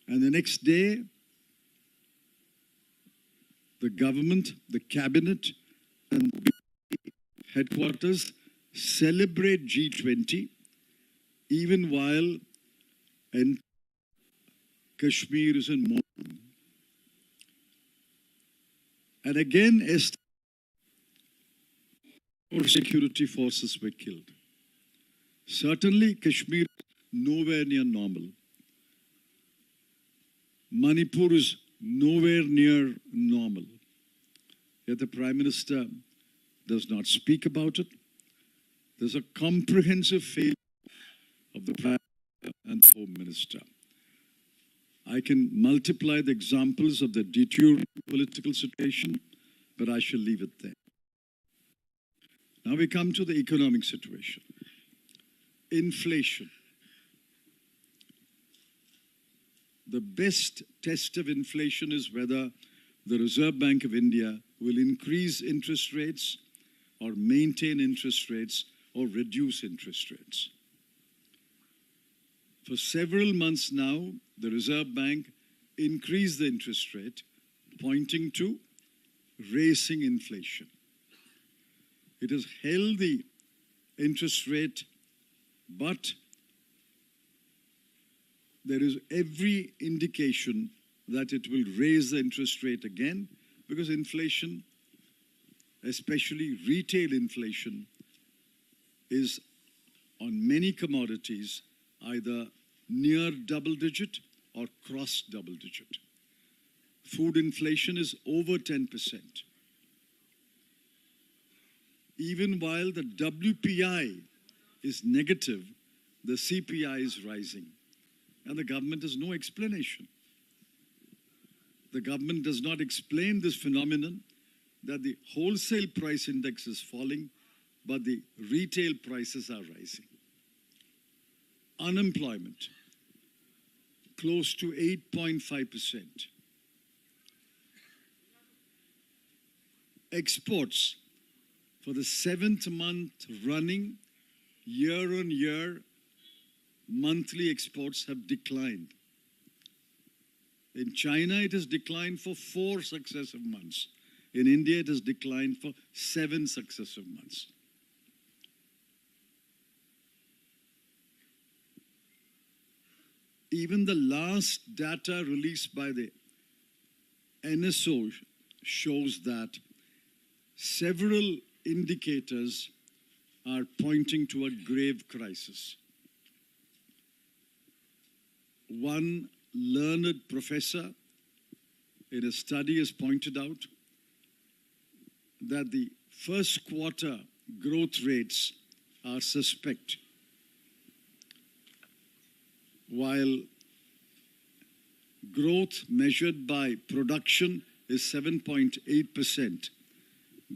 And the next day, the government, the cabinet, and headquarters celebrate G20 even while Kashmir is in mourning. And again, more security forces were killed. Certainly, Kashmir is nowhere near normal. Manipur is nowhere near normal. Yet the Prime Minister does not speak about it. There's a comprehensive failure of the Prime Minister and the Home Minister. I can multiply the examples of the deteriorating political situation, but I shall leave it there. Now we come to the economic situation. Inflation. The best test of inflation is whether the Reserve Bank of India will increase interest rates or maintain interest rates or reduce interest rates. For several months now, the Reserve Bank increased the interest rate, pointing to racing inflation. It has held the interest rate, but there is every indication that it will raise the interest rate again because inflation, especially retail inflation, is on many commodities either near double digit or cross double digit. Food inflation is over 10%. Even while the WPI is negative, the CPI is rising. And the government has no explanation. The government does not explain this phenomenon that the wholesale price index is falling, but the retail prices are rising. Unemployment, close to 8.5%. Exports, for the 7th month running, year on year, monthly exports have declined. In China, it has declined for 4 successive months. In India, it has declined for 7 successive months. Even the last data released by the NSO shows that several indicators are pointing to a grave crisis. One learned professor in a study has pointed out that the first quarter growth rates are suspect, while growth measured by production is 7.8%,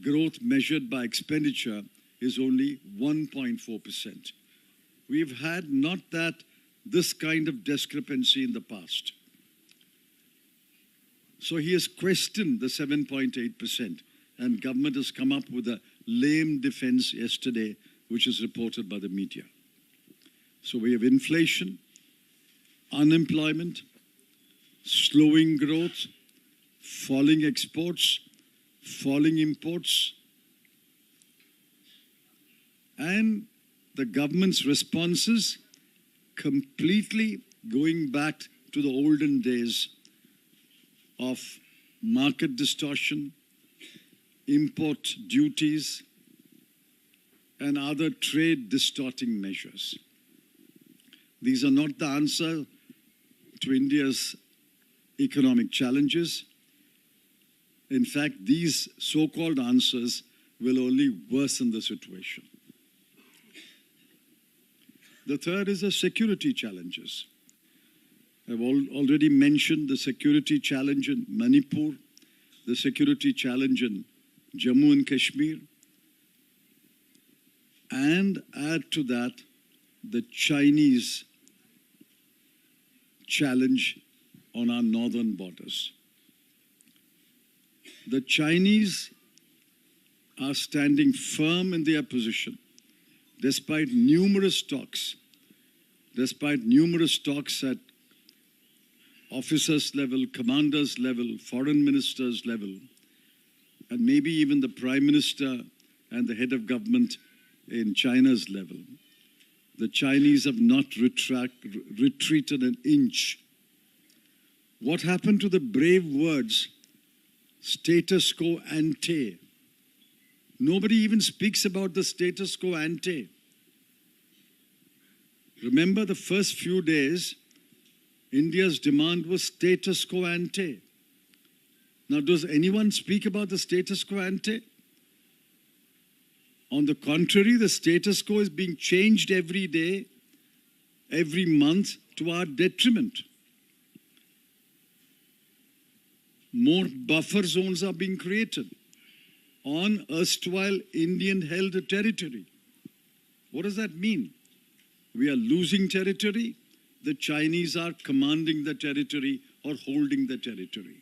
growth measured by expenditure is only 1.4%. We've had not this kind of discrepancy in the past. So he has questioned the 7.8%, and government has come up with a lame defense yesterday, which is reported by the media. So we have inflation, unemployment, slowing growth, falling exports, falling imports, and the government's responses completely going back to the olden days of market distortion, import duties, and other trade distorting measures. These are not the answer to India's economic challenges. In fact, these so-called answers will only worsen the situation. The third is the security challenges. I've already mentioned the security challenge in Manipur, the security challenge in Jammu and Kashmir, and add to that the Chinese challenge on our northern borders. The Chinese are standing firm in their position despite numerous talks officers level, commanders level, foreign ministers level, and maybe even the Prime Minister and the head of government in China's level, the Chinese have not retreated an inch. What happened to the brave words, status quo ante? Nobody even speaks about the status quo ante. Remember the first few days, India's demand was status quo ante. Now, does anyone speak about the status quo ante? On the contrary, the status quo is being changed every day, every month to our detriment. More buffer zones are being created on erstwhile Indian-held territory. What does that mean? We are losing territory. The Chinese are commanding the territory or holding the territory.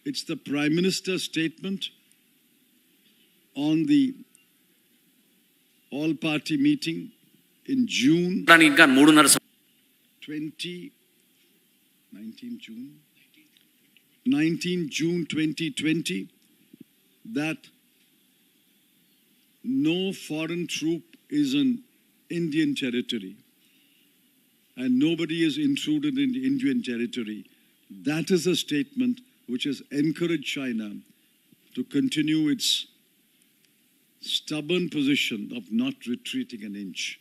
It's the Prime Minister's statement on the all-party meeting in June 19 June 2020 that no foreign troop is in Indian territory and nobody is intruded in Indian territory. That is a statement which has encouraged China to continue its stubborn position of not retreating an inch.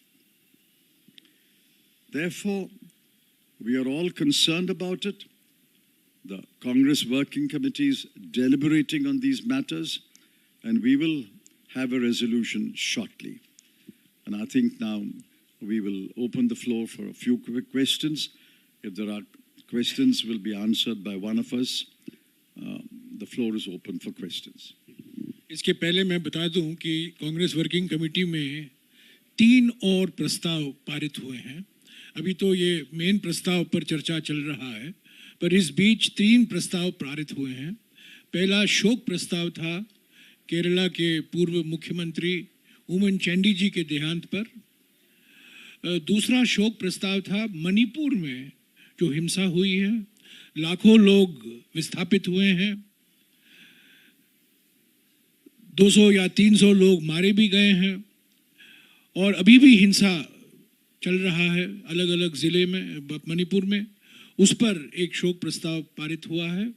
Therefore, we are all concerned about it. The Congress Working Committee is deliberating on these matters, and we will have a resolution shortly. And I think now we will open the floor for a few quick questions. If there are questions, will be answered by one of us. The floor is open for questions. इसके पहले मैं बता दूं कि Congress working committee में 3 और प्रस्ताव पारित हुए हैं। अभी तो ये मेन प्रस्ताव पर चर्चा चल रहा है, पर इस बीच 3 प्रस्ताव पारित हुए हैं। पहला शोक प्रस्ताव था केरला के पूर्व मुख्यमंत्री उमन चैंडी जी के देहांत पर। दूसरा शोक प्रस्ताव था मणिपुर में जो हिंसा हुई है, लाखों लोग विस्थापित हुए हैं, 200 या 300 लोग मारे भी गए हैं और अभी भी हिंसा चल रहा है अलग अलग ज़िले में, मणिपुर में। उस पर एक शोक प्रस्ताव पारित हुआ है।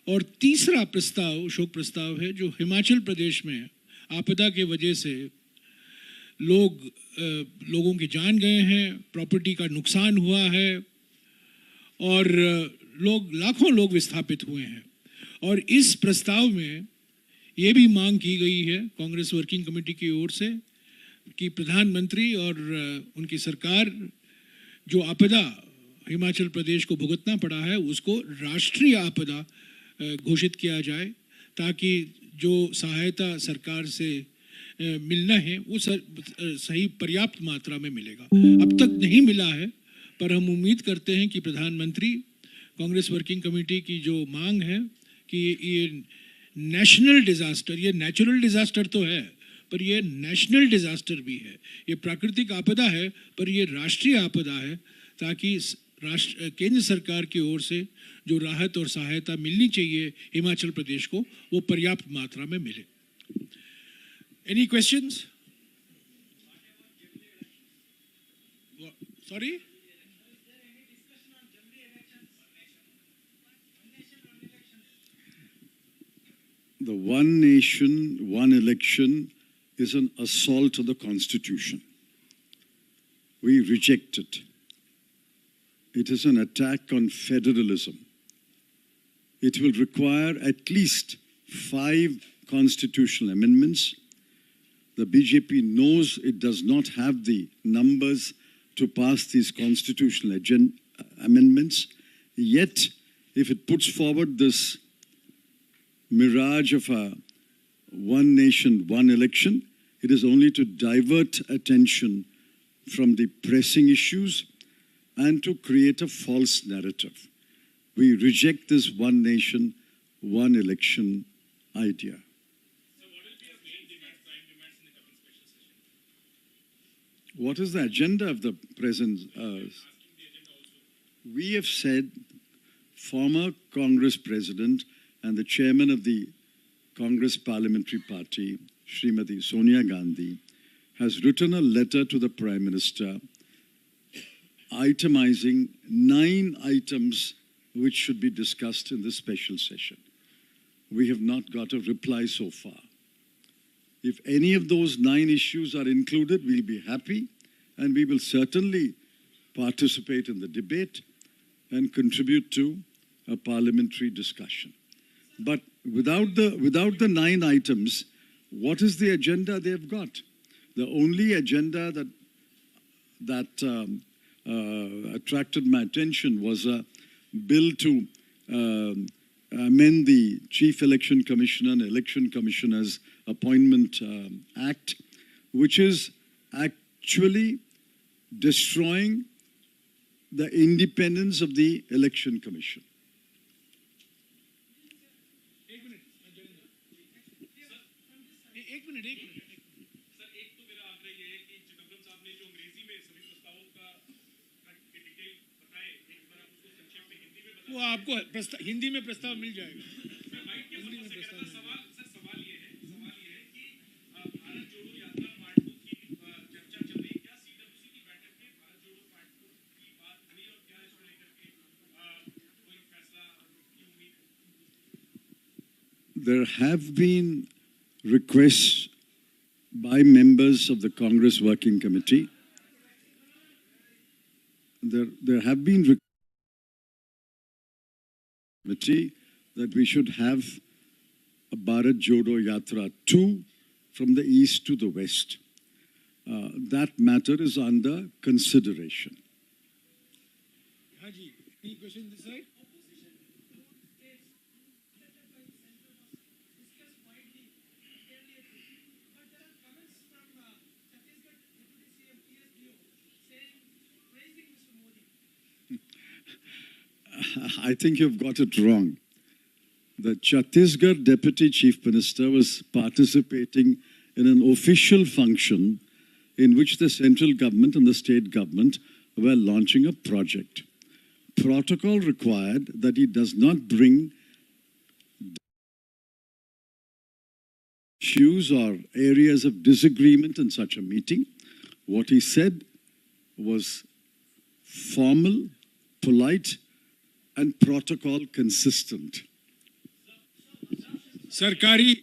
और तीसरा प्रस्ताव शोक प्रस्ताव है जो हिमाचल प्रदेश में आपदा के वजह से लोगों की जान गए हैं, प्रॉपर्टी का नुकसान हुआ है और लाखों लोग विस्थापित हुए हैं। और इस प्रस्ताव में ये भी मांग की गई है कांग्रेस वर्किंग कमेटी की ओर से कि प्रधानमंत्री और उनकी सरकार जो आपदा हिमाचल प्रदेश को भुगतना पड़ा है उसको राष्ट्रीय आपदा घोषित किया जाए, ताकि जो सहायता सरकार से मिलना है वो सही पर्याप्त मात्रा में मिलेगा। अब तक नहीं मिला है, पर हम उम्मीद करते हैं कि प्रधानमंत्री कांग्रेस वर्किंग कमेटी की जो मांग है कि ये नेशनल डिज़ास्टर, ये नेचुरल डिज़ास्टर तो है पर ये नेशनल डिज़ास्टर भी है, ये प्राकृतिक आपदा है पर ये राष्ट्रीय आपदा है, ताकि केंद्र सरकार की ओर से जो राहत और सहायता मिलनी चाहिए हिमाचल प्रदेश को वो पर्याप्त मात्रा में मिले। Any questions? Sorry? The one nation, one election is an assault on the Constitution. We reject it. It is an attack on federalism. It will require at least 5 constitutional amendments. The BJP knows it does not have the numbers to pass these constitutional amendments. Yet, if it puts forward this mirage of a one nation, one election, it is only to divert attention from the pressing issues and to create a false narrative. We reject this one nation, one election idea. So what will be your main demands, prime demands in the coming special What is the agenda of the present? We have said former Congress President and the Chairman of the Congress Parliamentary Party, Srimati Sonia Gandhi, has written a letter to the Prime Minister itemizing 9 items which should be discussed in this special session. We have not got a reply so far. If any of those 9 issues are included, we'll be happy, and we will certainly participate in the debate and contribute to a parliamentary discussion. But without the 9 items, what is the agenda they've got? The only agenda that attracted my attention was a bill to amend the Chief Election Commissioner and Election Commissioners Appointment Act, which is actually destroying the independence of the Election Commission. वो आपको हिंदी में प्रस्ताव मिल जाएगा। सवाल ये है कि भारत जोड़ो यात्रा पार्ट 2 की चर्चा चल रही है। क्या सीडब्ल्यूसी की बैठक में भारत जोड़ो पार्ट 2 की बात हुई और क्या इसको लेकर के कोई फैसला की उम्मीद है? There have been requests by members of the Congress Working Committee. There have been requests that we should have a Bharat Jodo Yatra 2 from the east to the west. That matter is under consideration. Haji, any question this side? I think you've got it wrong. The Chhattisgarh Deputy Chief Minister was participating in an official function in which the central government and the state government were launching a project. Protocol required that he does not bring issues or areas of disagreement in such a meeting. What he said was formal, polite, and protocol consistent. सरकारी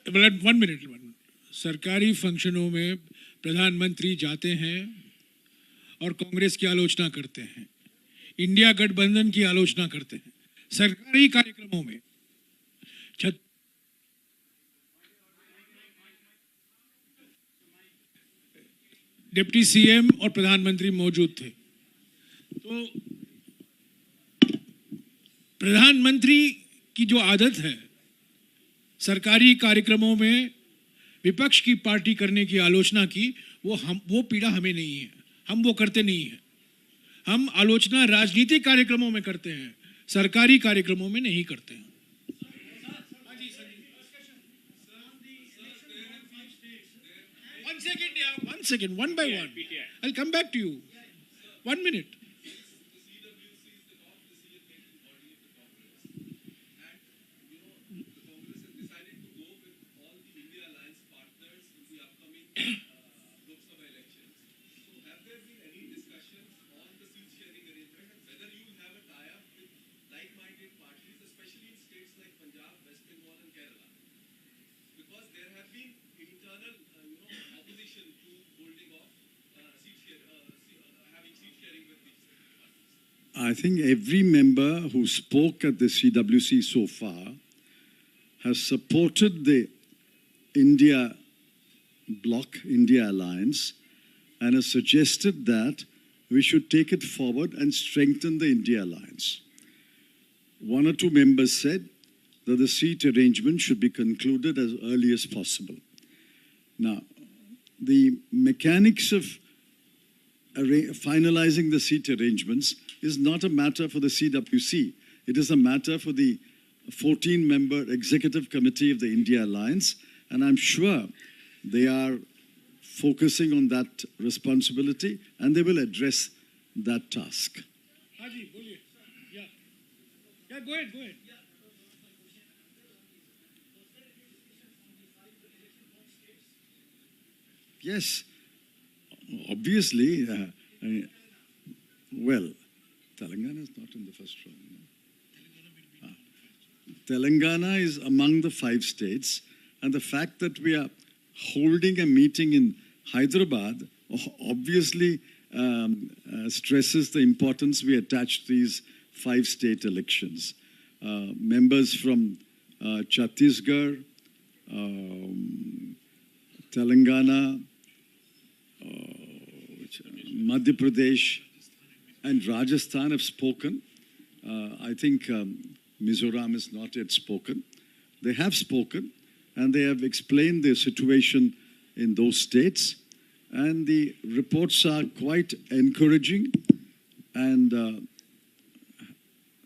1 minute सरकारी फंक्शनों में प्रधानमंत्री जाते हैं और कांग्रेस की आलोचना करते हैं, इंडिया गठबंधन की आलोचना करते हैं सरकारी कार्यक्रमों में। डिप्टी सीएम और प्रधानमंत्री मौजूद थे, तो प्रधानमंत्री की जो आदत है सरकारी कार्यक्रमों में विपक्ष की पार्टी करने की आलोचना की, वो पीड़ा हमें नहीं है, हम वो करते नहीं हैं। हम आलोचना राजनीतिक कार्यक्रमों में करते हैं, सरकारी कार्यक्रमों में नहीं करते हैं। One second, one by one. I'll come back to you. 1 minute. I think every member who spoke at the CWC so far has supported the India bloc, India alliance, and has suggested that we should take it forward and strengthen the India alliance. 1 or 2 members said that the seat arrangement should be concluded as early as possible. Now, the mechanics of finalizing the seat arrangements is not a matter for the CWC. It is a matter for the 14-member executive committee of the India Alliance, and I'm sure they are focusing on that responsibility, and they will address that task. हाँ जी बोलिए या go ahead Yes, obviously. Well, Telangana is not in the first round. No? Telangana is among the 5 states, and the fact that we are holding a meeting in Hyderabad obviously stresses the importance we attach to these 5 state elections. Members from Chhattisgarh, Telangana, Madhya Pradesh, and Rajasthan have spoken. I think Mizoram has not yet spoken. They have spoken, and they have explained their situation in those states. And the reports are quite encouraging, and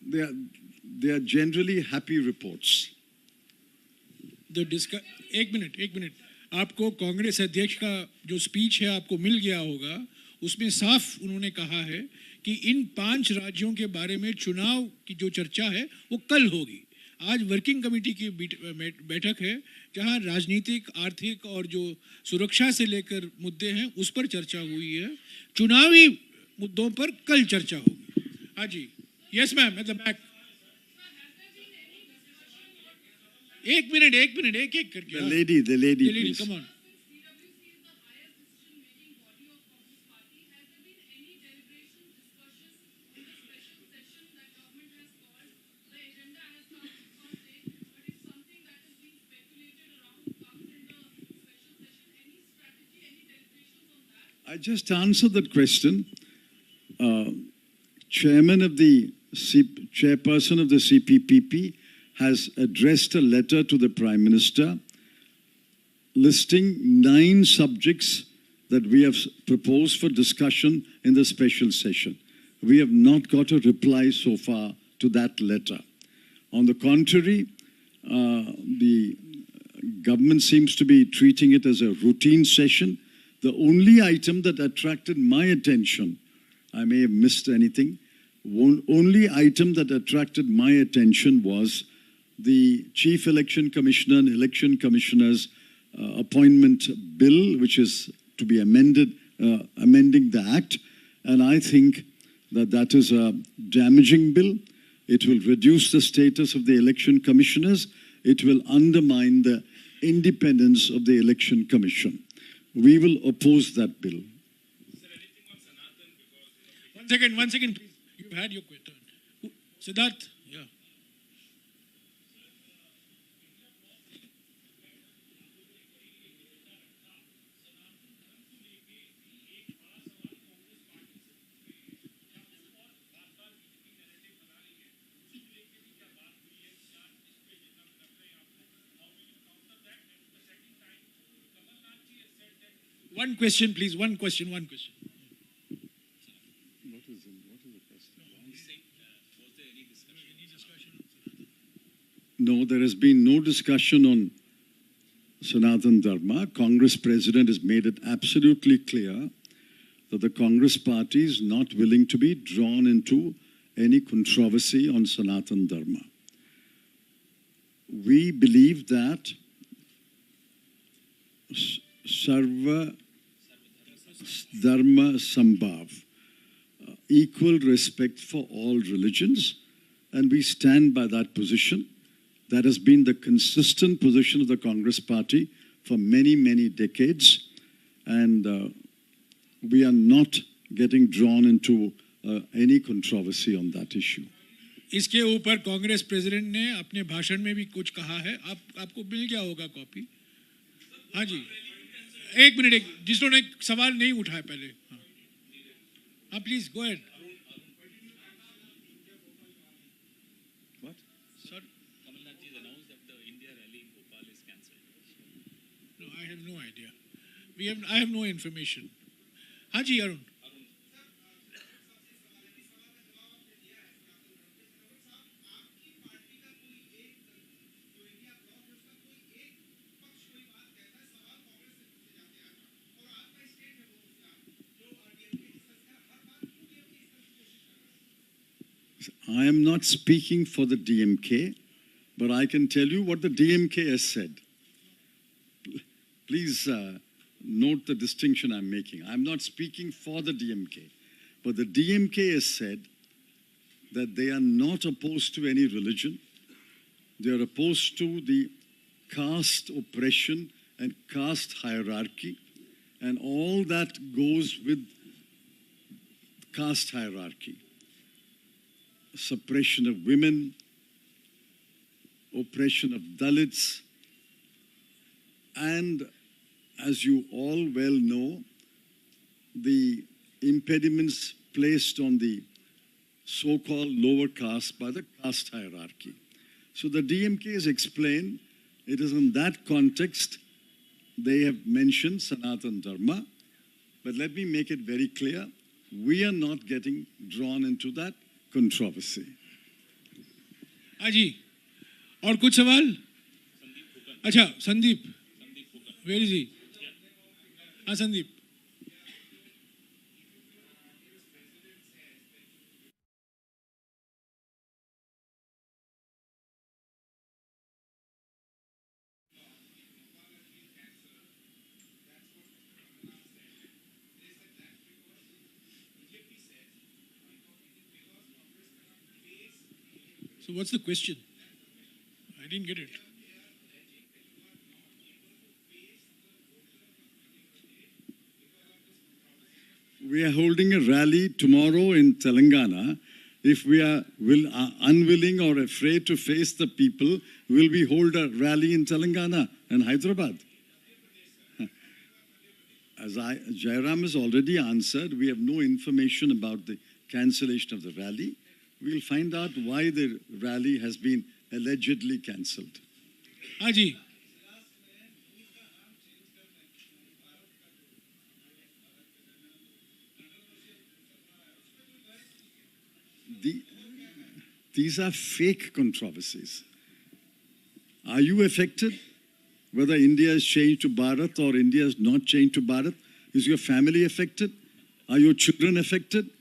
they are generally happy reports. एक minute आपको कांग्रेस अध्यक्ष का जो speech है आपको मिल गया होगा, उसमें साफ उन्होंने कहा है कि इन 5 राज्यों के बारे में चुनाव की जो चर्चा है वो कल होगी. आज वर्किंग कमेटी की बैठक है जहां राजनीतिक, आर्थिक और जो सुरक्षा से लेकर मुद्दे हैं उस पर चर्चा हुई है. चुनावी मुद्दों पर कल चर्चा होगी. हाँ जी, yes ma'am, at the back. एक मिनट एक करके. The lady, please. Come on. I just answered that question. Chairperson of the CPPP has addressed a letter to the Prime Minister listing 9 subjects that we have proposed for discussion in the special session. We have not got a reply so far to that letter. On the contrary, the government seems to be treating it as a routine session. The only item that attracted my attention, I may have missed anything, only item that attracted my attention was the Chief Election Commissioner and Election Commissioner's appointment bill, which is to be amending the Act. And I think that is a damaging bill. It will reduce the status of the election commissioners. It will undermine the independence of the Election Commission. We will oppose that bill. Is there anything on Sanatan? One second, please. You had your question. Siddharth? Yeah. One question, please. One question. What is the question? No, there has been no discussion on Sanatan Dharma. Congress President has made it absolutely clear that the Congress party is not willing to be drawn into any controversy on Sanatan Dharma. We believe that Sarva Dharma Sambhav, equal respect for all religions, and we stand by that position. That has been the consistent position of the Congress Party for many, many decades, and we are not getting drawn into any controversy on that issue. इसके ऊपर Congress president ने अपने भाषण में भी कुछ कहा है. आपको मिल गया होगा कॉपी. हाँ जी, एक मिनट, जिसने सवाल नहीं उठाया पहले. हाँ please go ahead. What? Sir, Kamalnath ji has announced that the India rally in Bhopal is cancelled. no, I have no idea. I have no information. हाँ जी Arun. I am not speaking for the DMK, but I can tell you what the DMK has said. Please note the distinction I'm making. I'm not speaking for the DMK, but the DMK has said that they are not opposed to any religion. They are opposed to the caste oppression and caste hierarchy and all that goes with caste hierarchy. Suppression of women, oppression of Dalits, and as you all well know, the impediments placed on the so-called lower caste by the caste hierarchy. So the DMK has explained, it is in that context they have mentioned Sanatana Dharma, but let me make it very clear, we are not getting drawn into that controversy. हाँ जी, और कुछ सवाल? अच्छा, Sandeep, where is he? हाँ Sandeep. So what's the question? I didn't get it. We are holding a rally tomorrow in Telangana. If we are unwilling or afraid to face the people, will we hold a rally in Telangana and Hyderabad? As Jairam has already answered, we have no information about the cancellation of the rally. We'll find out why the rally has been allegedly cancelled. हाँ जी. These are fake controversies. Are you affected? Whether India has changed to Bharat or India has not changed to Bharat? Is your family affected? Are your children affected?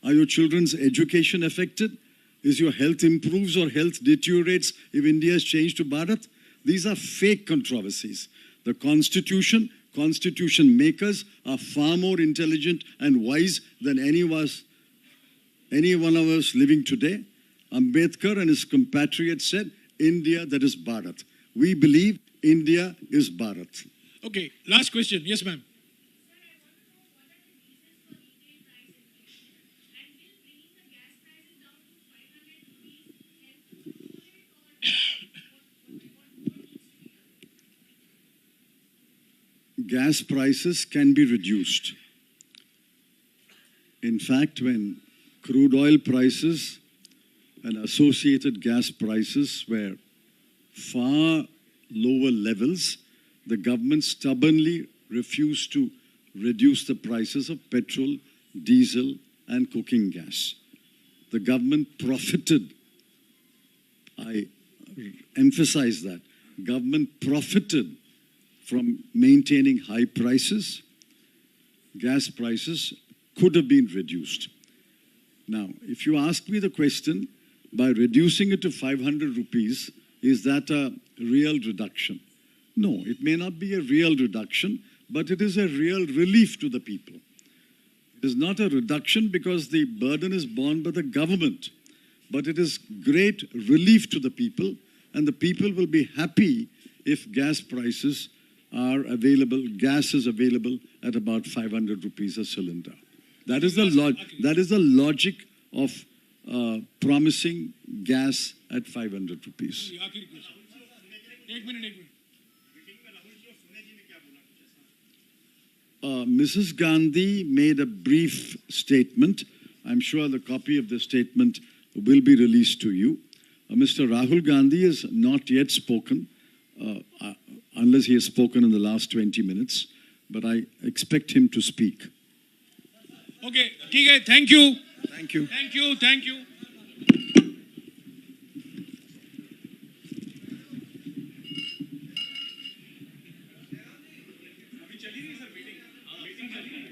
Are your children's education affected? Is your health improves or health deteriorates if India has changed to Bharat? These are fake controversies. The constitution makers are far more intelligent and wise than any one of us living today. Ambedkar and his compatriots said, India, that is Bharat. We believe India is Bharat. Okay, last question. Yes, ma'am. Gas prices can be reduced. In fact, when crude oil prices and associated gas prices were far lower levels, the government stubbornly refused to reduce the prices of petrol, diesel, and cooking gas. The government profited. I emphasize that. Government profited from maintaining high prices. Gas prices could have been reduced. Now, if you ask me the question, by reducing it to 500 rupees, is that a real reduction? No, it may not be a real reduction, but it is a real relief to the people. It is not a reduction because the burden is borne by the government, but it is great relief to the people, and the people will be happy if gas prices are available, gas is available at about 500 rupees a cylinder. That is the logic of promising gas at 500 rupees. Mrs. Gandhi made a brief statement. I'm sure the copy of the statement will be released to you. Mr. Rahul Gandhi has not yet spoken, unless he has spoken in the last 20 minutes, but I expect him to speak. Okay, ठीक है, thank you. Thank you. Thank you, thank you. अभी चली रही sir meeting चली रही है